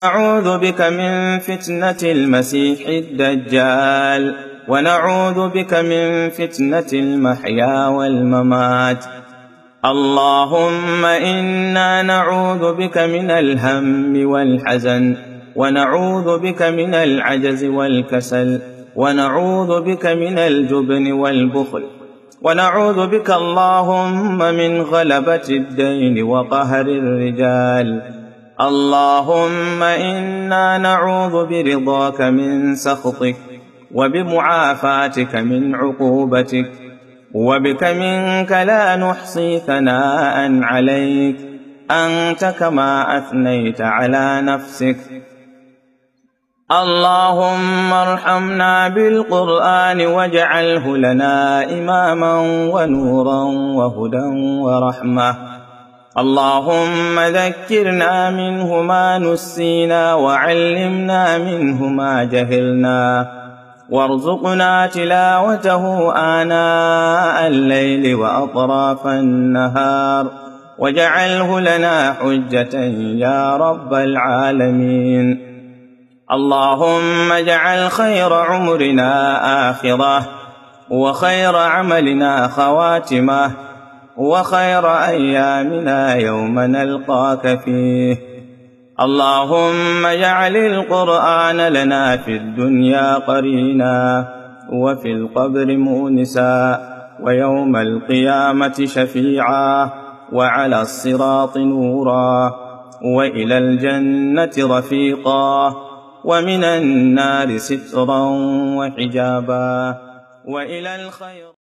نعوذ بك من فتنة المسيح الدجال، ونعوذ بك من فتنة المحيا والممات. اللهم إنا نعوذ بك من الهم والحزن، ونعوذ بك من العجز والكسل، ونعوذ بك من الجبن والبخل، ونعوذ بك اللهم من غلبة الدين وقهر الرجال. اللهم إنا نعوذ برضاك من سخطك، وبمعافاتك من عقوبتك، وبك منك لا نحصي ثناء عليك، أنت كما أثنيت على نفسك. اللهم ارحمنا بالقرآن واجعله لنا إماما ونورا وهدى ورحمة. اللهم ذكرنا منه ما نسينا، وعلمنا منه ما جهلنا، وارزقنا تلاوته آناء الليل وأطراف النهار، واجعله لنا حجة يا رب العالمين. اللهم اجعل خير عمرنا آخرة، وخير عملنا خواتمة، وخير أيامنا يوم نلقاك فيه. اللهم اجعل القرآن لنا في الدنيا قرينا، وفي القبر مؤنسا، ويوم القيامة شفيعا، وعلى الصراط نورا، وإلى الجنة رفيقا، ومن النار سترا وحجابا، وإلى الخير.